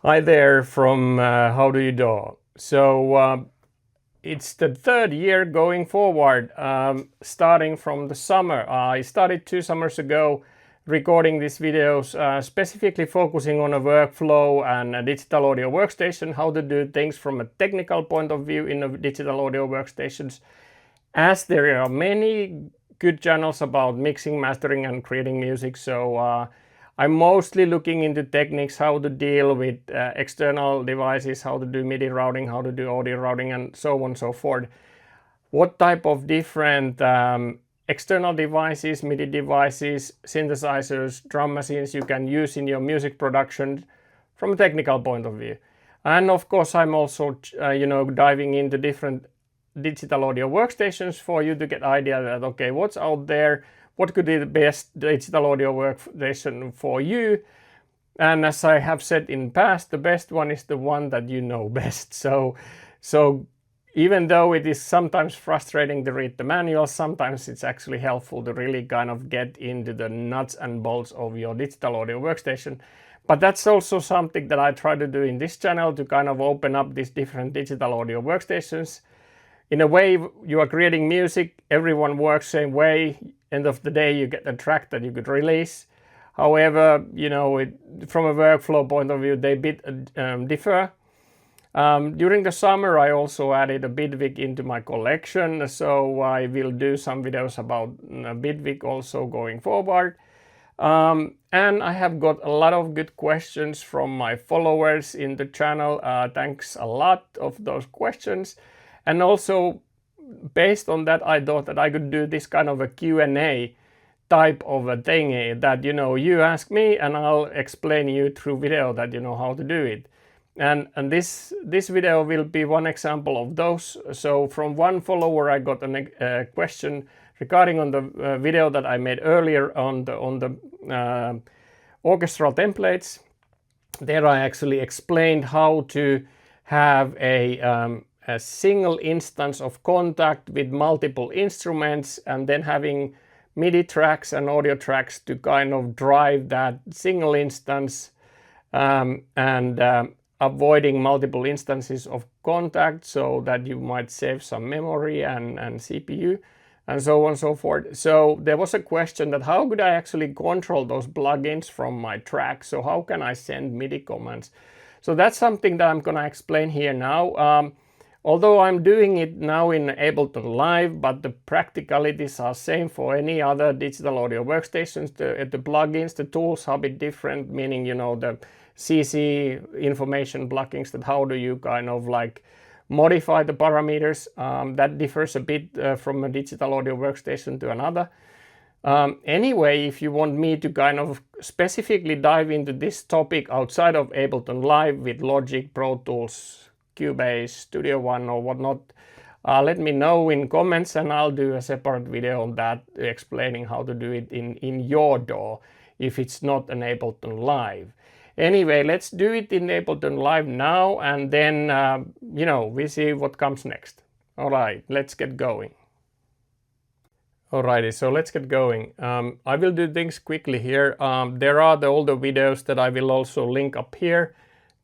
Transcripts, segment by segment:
Hi there from How Do You DAW. So it's the third year going forward, starting from the summer. I started 2 summers ago recording these videos, specifically focusing on a workflow and a digital audio workstation, how to do things from a technical point of view in a digital audio workstations, as there are many good channels about mixing, mastering and creating music. So I'm mostly looking into techniques, how to deal with external devices, how to do MIDI routing, how to do audio routing, and so on and so forth. What type of different external devices, MIDI devices, synthesizers, drum machines you can use in your music production from a technical point of view. And of course, I'm also diving into different digital audio workstations for you to get idea that, okay, what's out there, what could be the best digital audio workstation for you. And as I have said in past, the best one is the one that you know best. So even though it is sometimes frustrating to read the manual, sometimes it's actually helpful to really kind of get into the nuts and bolts of your digital audio workstation. But that's also something that I try to do in this channel, to kind of open up these different digital audio workstations. In a way, you are creating music, everyone works same way. End of the day, you get a track that you could release. However, from a workflow point of view, they differ. During the summer, I also added a Bitwig into my collection, so I will do some videos about Bitwig also going forward. And I have got a lot of good questions from my followers in the channel. Thanks a lot of those questions. And also, based on that, I thought that I could do this kind of a Q&A type of a thing that, you ask me and I'll explain you through video that, how to do it. And this video will be one example of those. So from one follower, I got a question regarding on the video that I made earlier on the orchestral templates. There I actually explained how to have a single instance of Kontakt with multiple instruments, and then having MIDI tracks and audio tracks to kind of drive that single instance, and avoiding multiple instances of Kontakt, so that you might save some memory and CPU and so on and so forth. So there was a question that how could I actually control those plugins from my track? So how can I send MIDI commands? So that's something that I'm gonna explain here now. Although I'm doing it now in Ableton Live, but the practicalities are same for any other digital audio workstations. The plugins, the tools are a bit different, meaning, the CC information plugins, that how do you kind of like modify the parameters. That differs a bit from a digital audio workstation to another. Anyway, if you want me to kind of specifically dive into this topic outside of Ableton Live with Logic, Pro Tools, Cubase, Studio One or whatnot, let me know in comments and I'll do a separate video on that, explaining how to do it in your DAW if it's not an Ableton Live. Anyway, let's do it in Ableton Live now, and then we see what comes next. All right, let's get going. Alrighty, so let's get going. I will do things quickly here. There are the older videos that I will also link up here,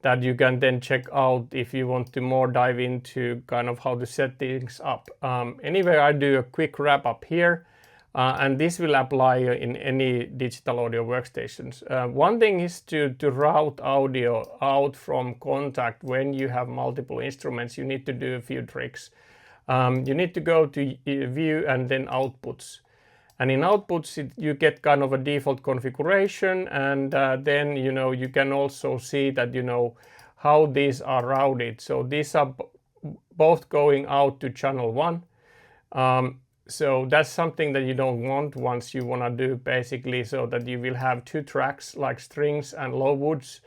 that you can then check out if you want to more dive into kind of how to set things up. Anyway, I do a quick wrap up here, and this will apply in any digital audio workstations. One thing is to route audio out from Kontakt when you have multiple instruments. You need to do a few tricks. You need to go to View and then Outputs. And in Outputs, you get kind of a default configuration, and then, you can also see that, how these are routed. So these are both going out to channel 1. So that's something that you don't want once you want to do, basically, so that you will have 2 tracks like strings and low woods,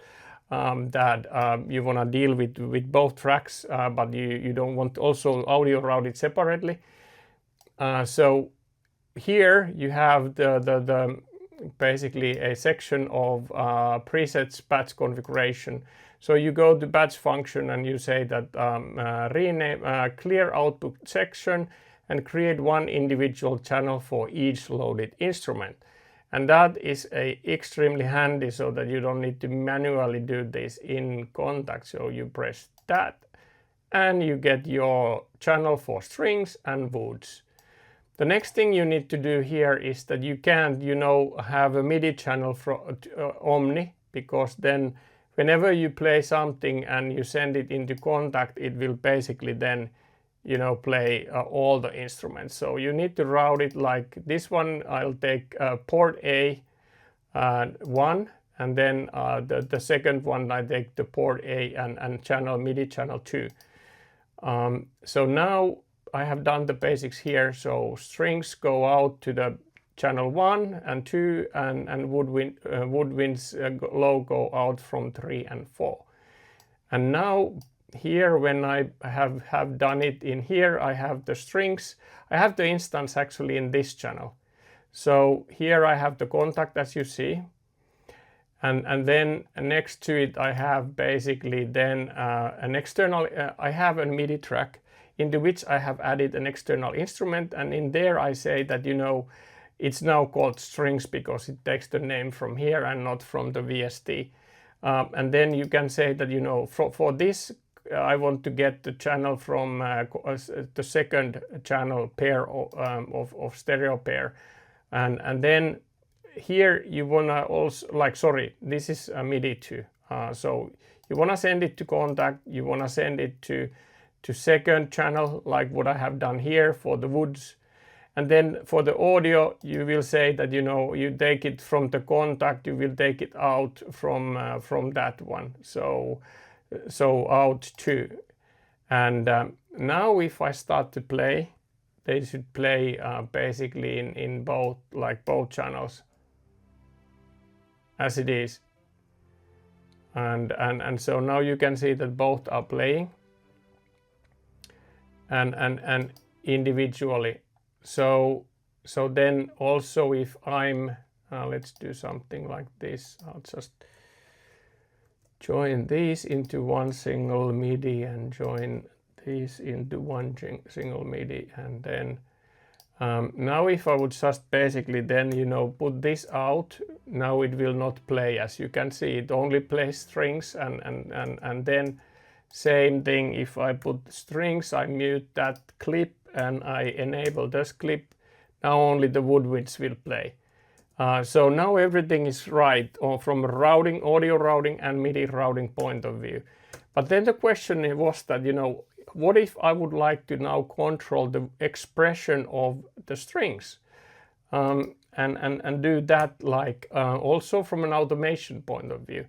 that you want to deal with both tracks, but you don't want also audio routed separately. So here you have the basically a section of presets batch configuration. So you go to batch function and you say that rename clear output section and create one individual channel for each loaded instrument. And that is extremely handy, so that you don't need to manually do this in Kontakt. So you press that and you get your channel for strings and woods. The next thing you need to do here is that you can't, have a MIDI channel from Omni, because then whenever you play something and you send it into Kontakt, it will basically then play all the instruments. So you need to route it like this one. I'll take port A 1, and then the second one I take the port A and channel MIDI channel 2. So now I have done the basics here. So strings go out to the channel 1 and 2, and woodwinds logo out from 3 and 4. And now here, when I have done it in here, I have the strings. I have the instance actually in this channel. So here I have the Kontakt, as you see, and then next to it I have basically then an external. I have a MIDI track into which I have added an external instrument, and in there I say that it's now called strings because it takes the name from here and not from the VST. And then you can say that for this I want to get the channel from the second channel pair of stereo pair, and then here you wanna also, this is a MIDI 2, so you wanna send it to Kontakt, you wanna send it to second channel, like what I have done here for the woods. And then for the audio, you will say that you take it from the Kontakt, you will take it out from that one. So out 2. And now if I start to play, they should play basically in both channels as it is. And so now you can see that both are playing and individually. So then also if I'm let's do something like this. I'll just join these into one single MIDI and join these into one single MIDI, and then now if I would just basically then put this out, now it will not play. As you can see, it only plays strings, and then same thing if I put strings, I mute that clip and I enable this clip, now only the woodwinds will play. So now everything is right from routing, audio routing and MIDI routing point of view. But then the question was that, what if I would like to now control the expression of the strings and do that also from an automation point of view.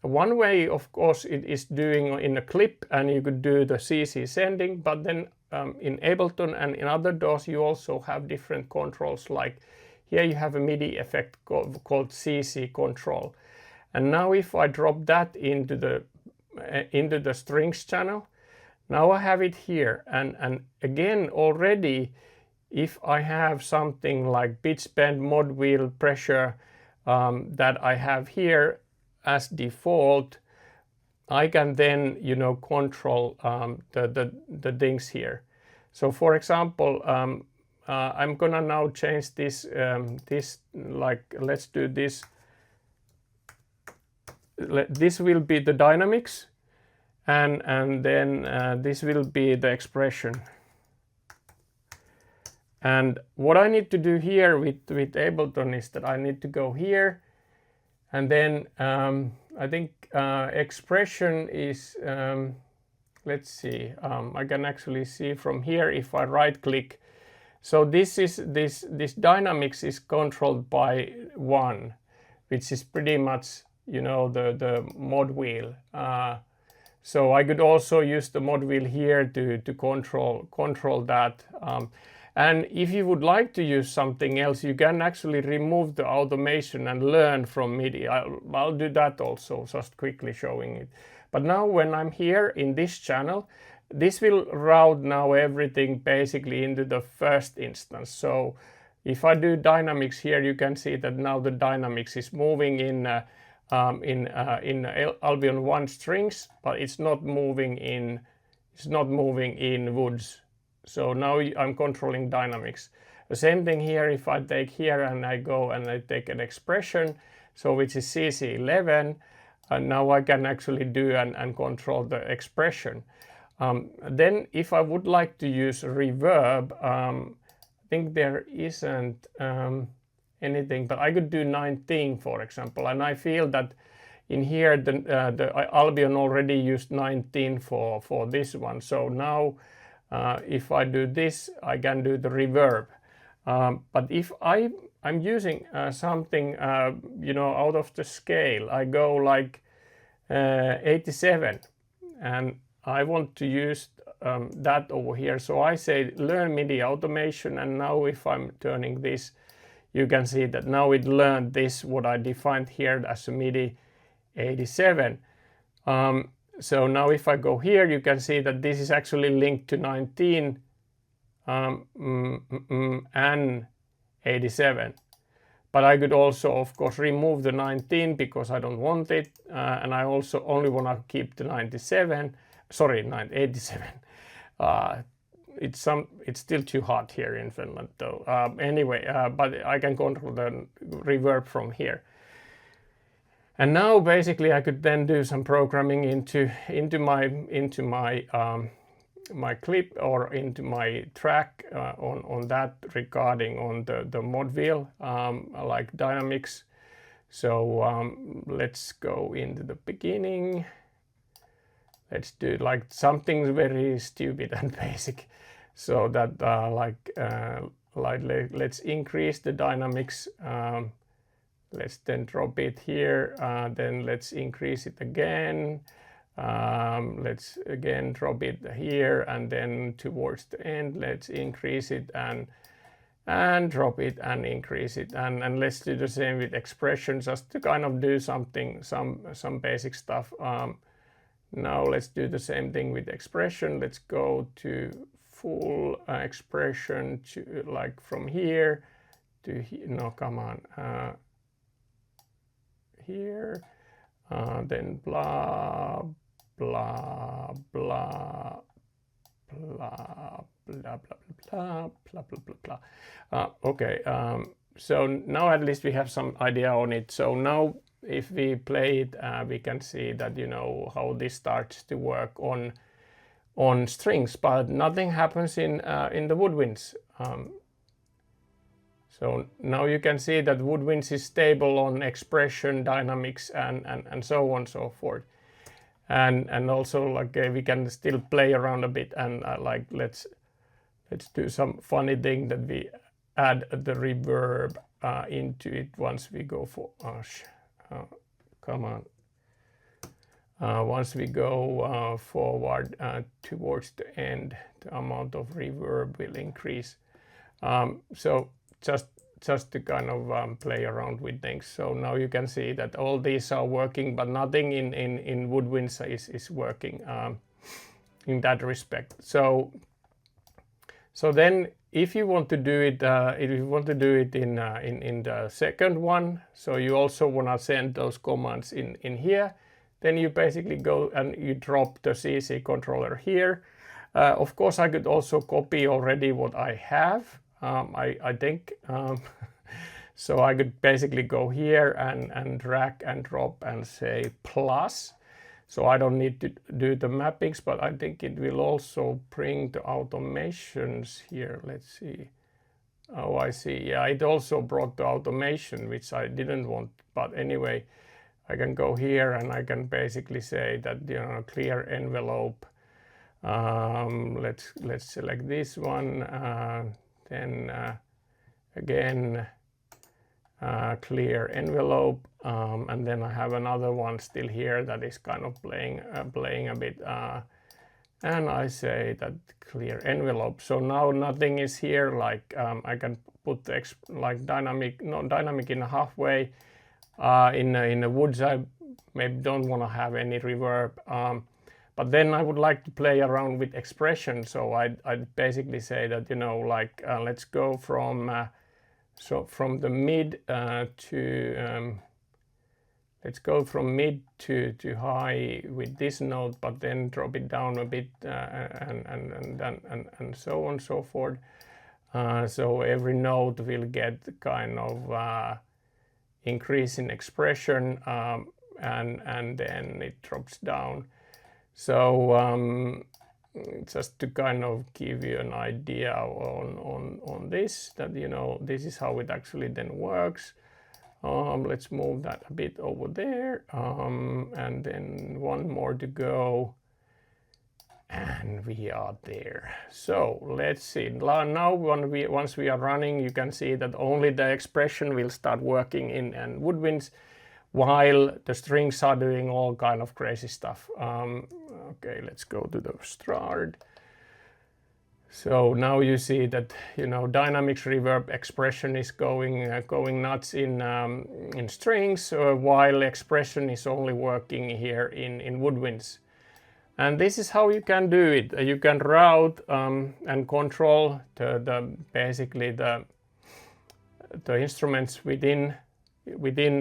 One way, of course, it is doing in a clip, and you could do the CC sending, but then in Ableton and in other DAWs you also have different controls, like here you have a MIDI effect called CC control. And now if I drop that into the strings channel, now I have it here, and again already if I have something like pitch bend, mod wheel, pressure that I have here as default, I can then control the things here. So for example, I'm gonna now change this let's do this. This will be the dynamics, and then this will be the expression. And what I need to do here with Ableton is that I need to go here, and then I think expression is let's see, I can actually see from here if I right click. So this dynamics is controlled by 1, which is pretty much the mod wheel. So I could also use the mod wheel here to control that. And if you would like to use something else, you can actually remove the automation and learn from MIDI. I'll do that also, just quickly showing it. But now when I'm here in this channel, this will route now everything basically into the first instance. So if I do dynamics here, you can see that now the dynamics is moving in Albion 1 strings, but it's not moving in woods. So now I'm controlling dynamics. The same thing here, if I take here and I go and I take an expression, so which is CC11, and now I can actually do and control the expression. Then if I would like to use reverb, I think there isn't anything, but I could do 19, for example, and I feel that in here the Albion already used 19 for this one. So now if I do this, I can do the reverb. But if I'm using something out of the scale, I go like 87, and I want to use that over here. So I say learn MIDI automation, and now if I'm turning this, you can see that now it learned this, what I defined here as a MIDI 87. So now if I go here, you can see that this is actually linked to 19 and 87. But I could also, of course, remove the 19 because I don't want it, and I also only want to keep the 97. Sorry, 87. It's still too hot here in Finland, though. Anyway, but I can control the reverb from here. And now basically I could then do some programming into my clip or into my track on that regarding on the mod wheel, like dynamics. So let's go into the beginning. Let's do like something very stupid and basic, so that let's increase the dynamics. Let's then drop it here, then let's increase it again. Let's again drop it here, and then towards the end let's increase it and drop it and increase it, and let's do the same with expression, just to kind of do something, some basic stuff. Now let's do the same thing with expression. Let's go to full expression, to like from here to here. No, come on. Here, then blah blah blah blah blah blah blah blah blah. Okay, so now at least we have some idea on it. So now if we play it, we can see that how this starts to work on strings, but nothing happens in the woodwinds. So now you can see that woodwinds is stable on expression, dynamics, and so on and so forth. And also like we can still play around a bit, and like let's do some funny thing that we add the reverb into it once we go for come on. Once we go forward towards the end, the amount of reverb will increase. So just to kind of play around with things. So now you can see that all these are working, but nothing in woodwinds is working in that respect. So then if you want to do it, in the second one, so you also want to send those commands in here, then you basically go and you drop the CC controller here. Of course, I could also copy already what I have. I think so I could basically go here and drag and drop and say plus, so I don't need to do the mappings, but I think it will also bring the automations here. Let's see. Oh, I see. Yeah, it also brought the automation, which I didn't want, but anyway, I can go here and I can basically say that clear envelope. Let's select this one. Then again clear envelope, and then I have another one still here that is kind of playing a bit, and I say that clear envelope. So now nothing is here, like I can put the dynamic in a halfway. In the woods I maybe don't want to have any reverb, but then I would like to play around with expression, so I'd basically say that let's go from the mid to let's go from mid to high with this note, but then drop it down a bit, and so on and so forth. So every note will get kind of increase in expression, and then it drops down. So just to kind of give you an idea on this, that this is how it actually then works. Let's move that a bit over there, and then one more to go, and we are there. So let's see. Now once we are running, you can see that only the expression will start working in woodwinds, while the strings are doing all kind of crazy stuff. Okay, let's go to the start. So now you see that dynamics reverb expression is going nuts in strings, while expression is only working here in woodwinds. And this is how you can do it. You can route and control basically the instruments within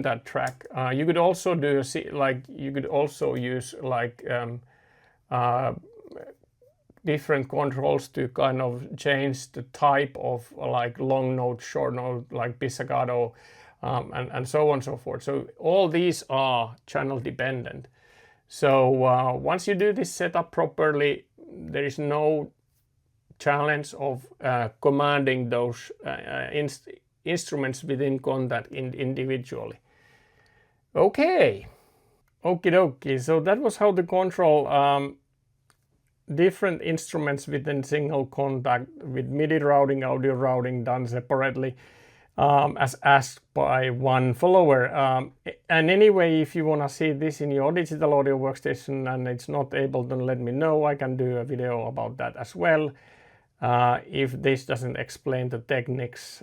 that track. You could also use like different controls to kind of change the type of like long note, short note, like pizzicato, and so on and so forth. So all these are channel dependent. So once you do this setup properly, there is no challenge of commanding those instruments within Kontakt individually. Okay, okie dokie. So that was how to control different instruments within single Kontakt with MIDI routing, audio routing done separately, as asked by one follower. And anyway, if you want to see this in your digital audio workstation and it's not Ableton, let me know. I can do a video about that as well. If this doesn't explain the techniques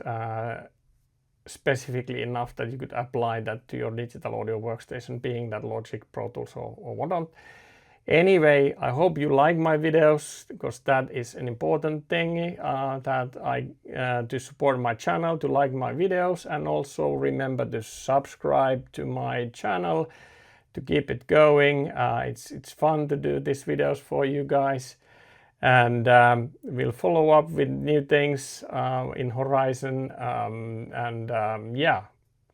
specifically enough that you could apply that to your digital audio workstation, being that Logic, Pro Tools or whatnot. Anyway, I hope you like my videos, because that is an important thing to support my channel, to like my videos, and also remember to subscribe to my channel to keep it going. It's fun to do these videos for you guys, and we'll follow up with new things in horizon, yeah,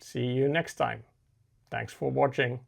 see you next time. Thanks for watching.